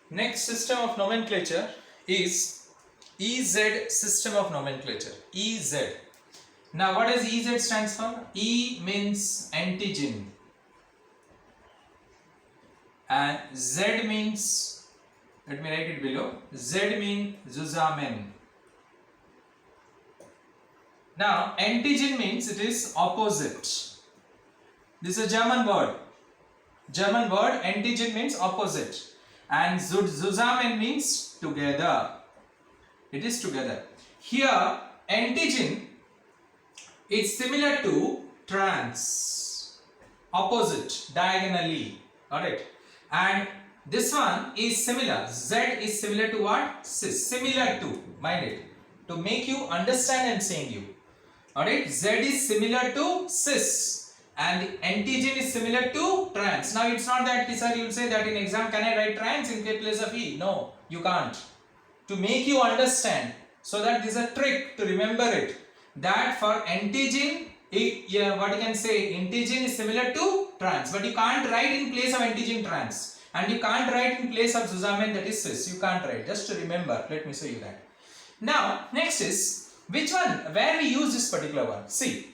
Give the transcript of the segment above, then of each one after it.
Next system of nomenclature is EZ system of nomenclature. EZ. Now what does EZ stands for? E means antigen and Z means, let me write it below, Z means Zusammen. Now antigen means it is opposite. This is a German word. German word antigen means opposite. And Zusammen means together. It is together. Here antigen is similar to trans, opposite, diagonally. Alright. And this one is similar. Z is similar to what? Cis. Similar to. Mind it. To make you understand, I am saying you. Alright. Z is similar to cis. And the antigen is similar to trans. Now it's not that, sir, you will say that in exam, can I write trans in place of E? No, you can't. To make you understand, so that this is a trick to remember it, that for antigen, what you can say, antigen is similar to trans, but you can't write in place of antigen trans, and you can't write in place of Zusammen, that is cis. You can't write. Just to remember, let me show you that. Now, next is which one, where we use this particular one. See,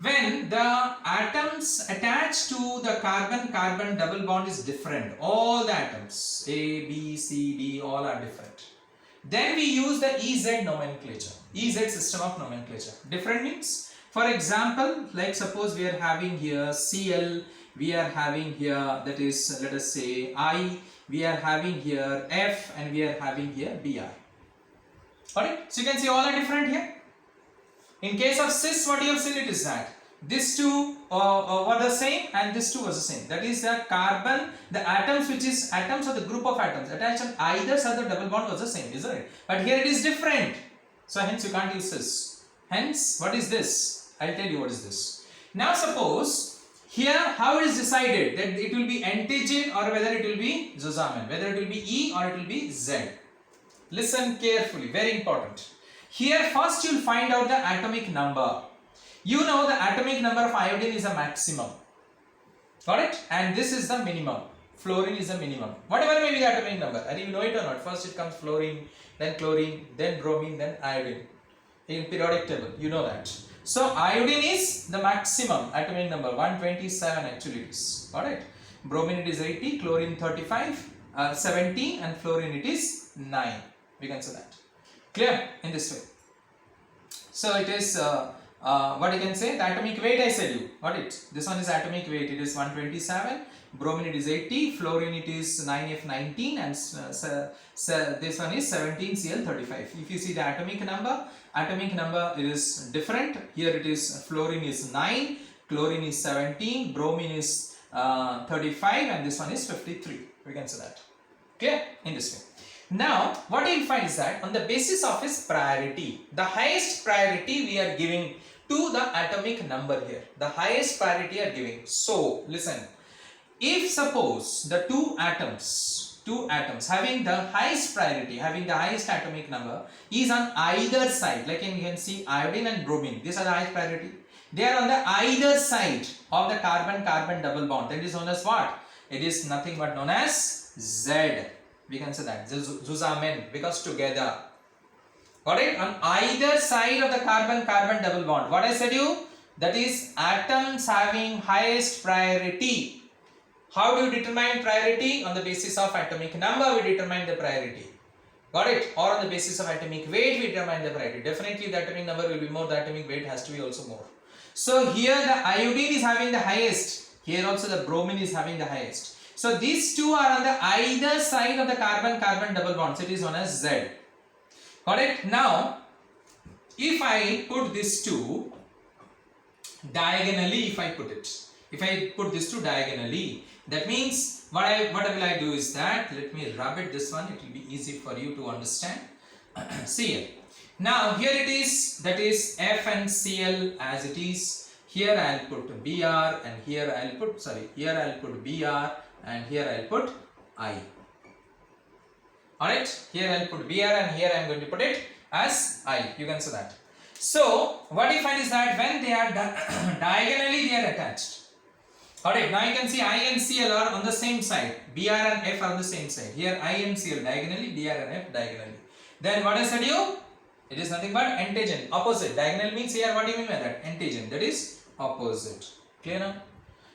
when the atoms attached to the carbon-carbon double bond is different, all the atoms A, B, C, D, all are different, then we use the EZ nomenclature, EZ system of nomenclature. Different means, for example, like suppose we are having here Cl, we are having here, that is, let us say I, we are having here F, and we are having here Br. Alright, so you can see all are different here. In case of cis, what you have seen, it is that these two were the same and this two was the same. That is the carbon, the atoms, which is atoms or the group of atoms attached on either side of the double bond was the same, isn't it? But here it is different. So hence you can't use cis. Hence, what is this? I'll tell you what is this. Now suppose here how it is decided that it will be antigen or whether it will be Zusammen, whether it will be E or it will be Z. Listen carefully, very important. Here first you will find out the atomic number. You know the atomic number of iodine is a maximum. Got it? And this is the minimum. Fluorine is the minimum. Whatever may be the atomic number. And you know it or not. First it comes fluorine, then chlorine, then bromine, then iodine. In periodic table, you know that. So iodine is the maximum atomic number. 127 actually it is. Alright. Bromine it is 80, chlorine 35, 17, and fluorine it is 9. We can say that. Clear? In this way. So it is what you can say, the atomic weight I said you. Got it? This one is atomic weight, it is 127, bromine it is 80, fluorine it is 9F19, and this one is 17Cl35. If you see the atomic number it is different. Here it is fluorine is 9, chlorine is 17, bromine is 35, and this one is 53. We can say that. Clear? In this way. Now, what you will find is that on the basis of its priority, the highest priority we are giving to the atomic number here. The highest priority are giving. So, listen. If suppose the two atoms having the highest priority, having the highest atomic number is on either side, like you can see iodine and bromine, these are the highest priority. They are on the either side of the carbon-carbon double bond. That is known as what? It is nothing but known as Z. We can say that Zusammen, because together. Got it? On either side of the carbon-carbon double bond. What I said you? That is atoms having highest priority. How do you determine priority? On the basis of atomic number we determine the priority. Got it? Or on the basis of atomic weight we determine the priority. Definitely the atomic number will be more, the atomic weight has to be also more. So here the iodine is having the highest. Here also the bromine is having the highest. So these two are on the either side of the carbon-carbon double bonds. It is known as Z. Got it? Now, if I put these two diagonally, if I put this two diagonally, that means what will I do is that, let me rub it this one, it will be easy for you to understand. See here. Now here it is, that is F and Cl as it is. Here I will put Br, and here I will put, here I will put Br, and here I will put I. Alright, here I will put Br and here I am going to put it as I. You can see that. So, what you find is that when they are diagonally they are attached, Alright, now you can see I and Cl are on the same side. Br and F are on the same side. Here I and Cl diagonally, Br and F diagonally. Then what I said you? It is nothing but antagent, opposite. Diagonal means here what do you mean by that? Antagent, that is opposite. Clear now?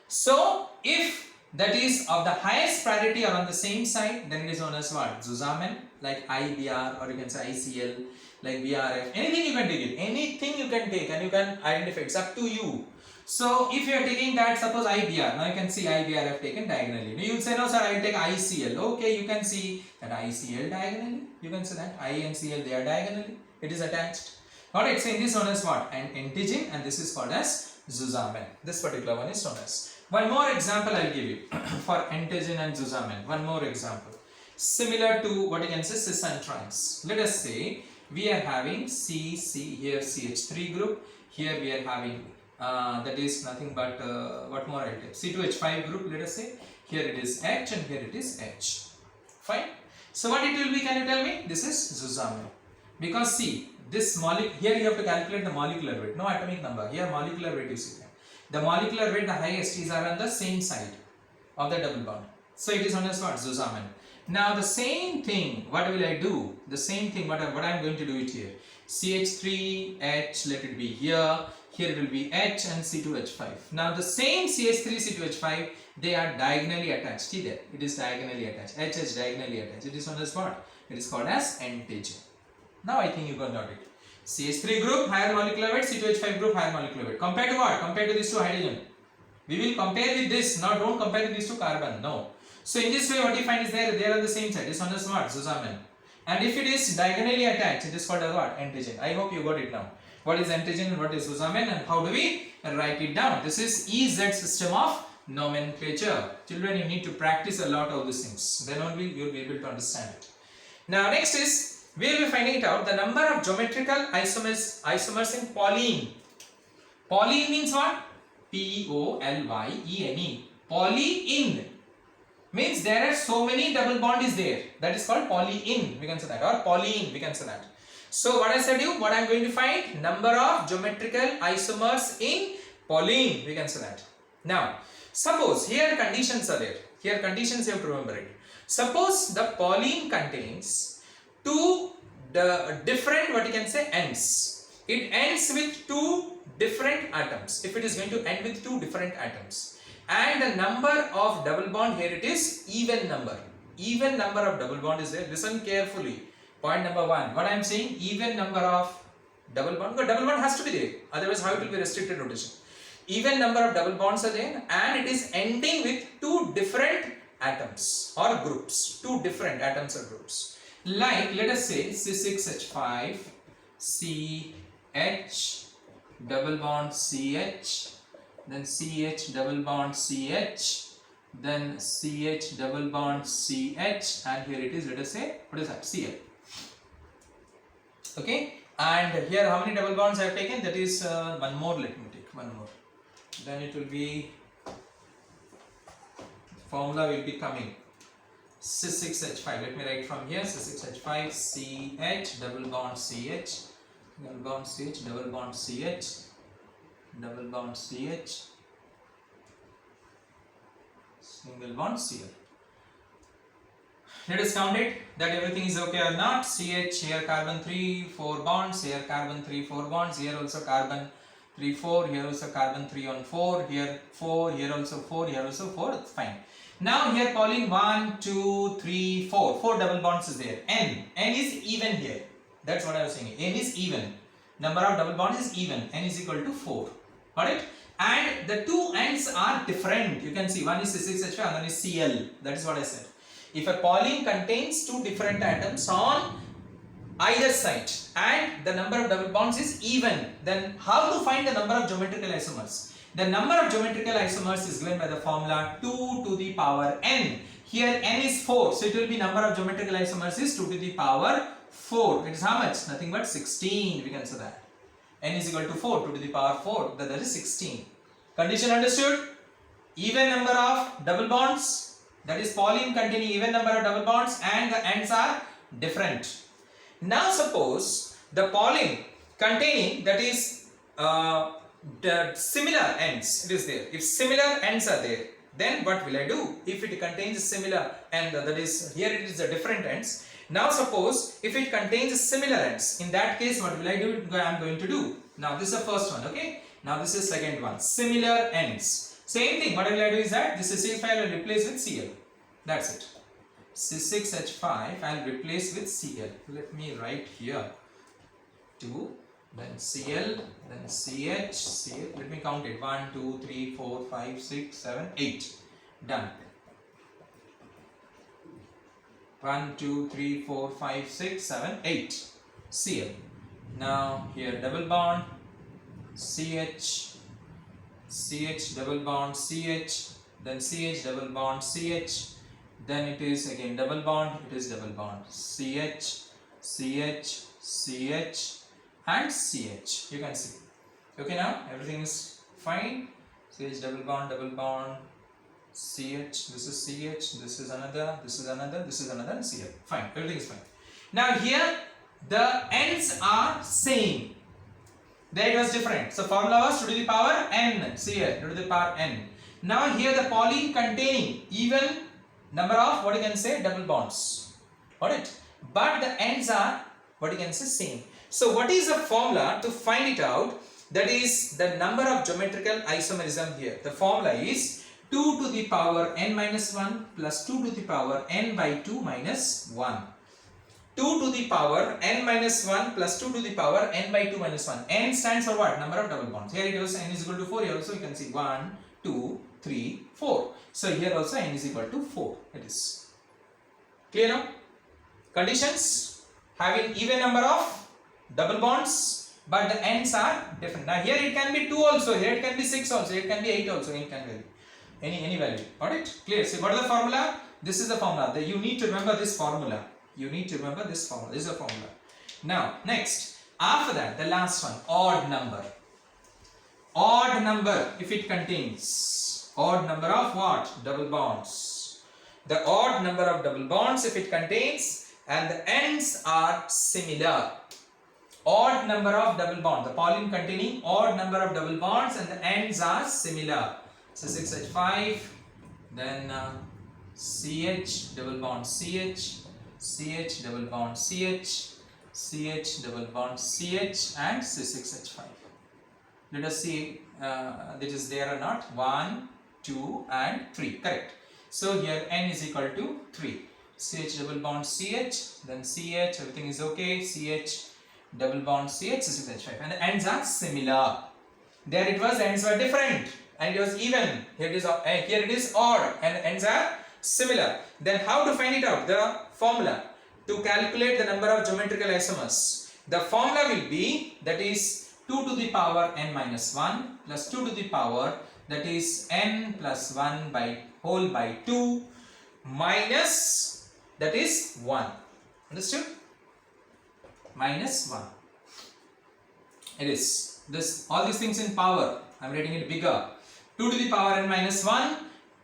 So if that is of the highest priority or on the same side, then it is known as what? Zusammen, like IBr, or you can say ICl, like BRF. Anything you can take it. Anything you can take and you can identify. It's up to you. So if you are taking that, suppose IBr, now you can see IBR I have taken diagonally. Now you will say, no sir, I will take ICl. Okay, you can see that ICl diagonally. You can say that I and Cl, they are diagonally. It is attached. Alright, so in this one is what? An antigen, and this is called as Zusammen. This particular one is known as. One more example I will give you for antigen and Zusammen. One more example. Similar to what you can say cis and trans. Let us say we are having C here CH3 group. Here we are having that is nothing but what more I take? C2H5 group, let us say. Here it is H and here it is H. Fine. So what it will be, can you tell me? This is Zusammen. Because see, this molecule, here you have to calculate the molecular weight, no atomic number. Here molecular weight you see. The molecular weight, the highest is are on the same side of the double bond. So it is known as what? Zusammen. Now the same thing, what will I do? The same thing, what I am going to do it here. CH3H, let it be here. Here it will be H and C2H5. Now the same CH3, C2H5, they are diagonally attached. See there, it is diagonally attached. H is diagonally attached. It is known as what? It is called as antigen. Now I think you got it. CH3 group, higher molecular weight, C2H5 group, higher molecular weight. Compared to what? Compared to these two hydrogen. We will compare with this, now don't compare with these two carbon, no. So in this way what you find is they are on the same side. It is known as what? Zusammen. And if it is diagonally attached, it is called as what? Antigen. I hope you got it now. What is antigen and what is Zusammen and how do we write it down? This is EZ system of nomenclature. Children, you need to practice a lot of these things. Then only you will be able to understand it. Now next is, we will be finding it out, the number of geometrical isomers in polyene. Polyene means what? Polyene. Polyene means there are so many double bond is there. That is called polyene. We can say that, or polyene. We can say that. So what I said you, what I am going to find? Number of geometrical isomers in polyene. We can say that. Now, suppose here conditions are there. Here conditions you have to remember it. Suppose the polyene contains two different, what you can say, ends. It ends with two different atoms. If it is going to end with two different atoms, and the number of double bond here, it is even number. Even number of double bond is there. Listen carefully. Point number one. What I am saying, even number of double bond. Because double bond has to be there. Otherwise, how it will be restricted rotation. Even number of double bonds are there, and it is ending with two different atoms or groups. Two different atoms or groups. Like, let us say C6H5, CH, double bond CH, then CH double bond CH, then CH double bond CH, and here it is, let us say, what is that? Cl. Okay, and here how many double bonds I have taken? That is one more, let me take one more. Then it will be, formula will be coming. C6H5, let me write from here, C6H5, CH, double bond CH, double bond CH, double bond CH, double bond CH, single bond Cl. Let us count it, that everything is okay or not. CH, here carbon 3, 4 bonds, here carbon 3, 4 bonds, here also carbon 3, 4, here also carbon 3 on 4, here 4, here also 4, here also 4, it's fine. Now here polyene 1, 2, 3, 4, 4 double bonds is there. N is even here. That's what I was saying. N is even. Number of double bonds is even. N is equal to 4. Got it? And the two ends are different. You can see one is C6H5 and one is Cl. That is what I said. If a polyene contains two different atoms on either side and the number of double bonds is even, then how to find the number of geometrical isomers? The number of geometrical isomers is given by the formula 2 to the power n. Here n is 4, so it will be number of geometrical isomers is 2 to the power 4. It is how much? Nothing but 16. We can say that. N is equal to 4, 2 to the power 4. That is 16. Condition understood? Even number of double bonds, that is polyene containing even number of double bonds, and the ends are different. Now suppose the polyene containing, that is the similar ends, it is there. If similar ends are there, then what will I do? If it contains similar and that is, here it is the different ends. Now suppose if it contains similar ends, in that case what will I do? I am going to do. Now this is the first one, okay. Now this is second one, similar ends. Same thing, what will I do is that this is C5 I will replace with Cl. That's it. C6H5 I will replace with Cl. Let me write here 2, then Cl, then CH, Cl. Let me count it. 1, 2, 3, 4, 5, 6, 7, 8. Done. 1, 2, 3, 4, 5, 6, 7, 8. Cl. Now here double bond CH, CH double bond CH, then CH double bond CH, then it is again double bond, it is double bond CH, CH, CH and CH. You can see. Okay, now everything is fine. CH double bond, CH, this is CH, this is another, this is another, this is another, and CH. Fine, everything is fine. Now here the ends are same. There it was different. So formula was 2 to the power n, Cl, 2 to the power n. Now here the polyene containing even number of, what you can say, double bonds. Got it? But the ends are, what you can say, same. So what is the formula to find it out? That is the number of geometrical isomerism here. The formula is 2 to the power n minus 1 plus 2 to the power n by 2 minus 1. 2 to the power n minus 1 plus 2 to the power n by 2 minus 1. N stands for what? Number of double bonds. Here it was n is equal to 4. Here also you can see 1, 2, 3, 4. So here also n is equal to 4. It is clear now? Conditions having even number of double bonds, but the ends are different. Now here it can be 2 also, here it can be 6 also, it can be 8 also, it can vary. Any value. Got it? Clear? So what is the formula? This is the formula. You need to remember this formula. You need to remember this formula. This is the formula. Now next, after that, the last one, odd number. Odd number, if it contains odd number of what? Double bonds. The odd number of double bonds, if it contains, and the ends are similar. Odd number of double bonds, the polyene containing odd number of double bonds and the ends are similar. So 6H5, then CH double bond CH, CH double bond CH, CH double bond CH and C6H5. Let us see this is there or not. 1, 2 and 3. Correct. So here n is equal to 3. CH double bond CH, then CH, everything is okay. CH double bond CH, C6H5, and the ends are similar. There it was, the ends were different and it was even. Here it is odd and the ends are similar. Then how to find it out? The formula to calculate the number of geometrical isomers. The formula will be, that is 2 to the power n minus 1 plus 2 to the power, that is n plus 1 by whole by 2 minus, that is 1. Understood? Minus 1. It is this, all these things in power. I am writing it bigger. 2 to the power n minus 1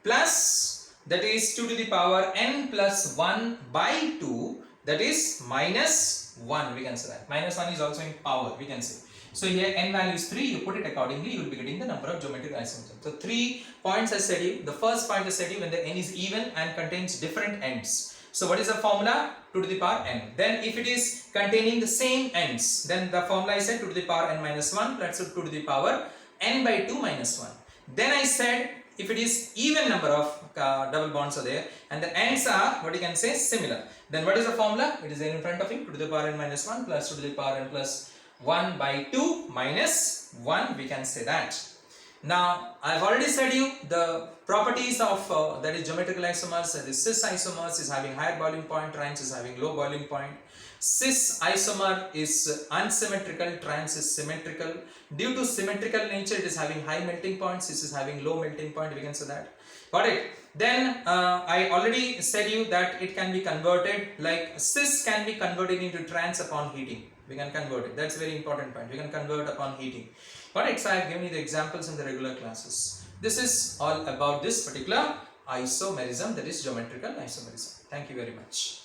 plus, that is 2 to the power n plus 1 by 2, that is minus 1. We can say that. Minus 1 is also in power, we can say. So here n value is 3, you put it accordingly, you will be getting the number of geometric isomers. So 3 points I said you. The first point I said you, when the n is even and contains different ends. So what is the formula? 2 to the power n. Then if it is containing the same ends, then the formula I said 2 to the power n minus 1 plus 2 to the power n by 2 minus 1. Then I said if it is even number of double bonds are there and the ends are, what you can say, similar. Then what is the formula? It is there in front of you. 2 to the power n minus 1 plus 2 to the power n plus 1 by 2 minus 1, we can say that. Now I have already said you the properties of that is geometrical isomers. The cis isomers is having higher boiling point, trans is having low boiling point. Cis isomer is unsymmetrical, trans is symmetrical. Due to symmetrical nature, it is having high melting point, cis is having low melting point, we can say that. Got it? Then I already said you that it can be converted, like cis can be converted into trans upon heating. We can convert it. That's a very important point. We can convert upon heating. Got it? So I have given you the examples in the regular classes. This is all about this particular isomerism, that is geometrical isomerism. Thank you very much.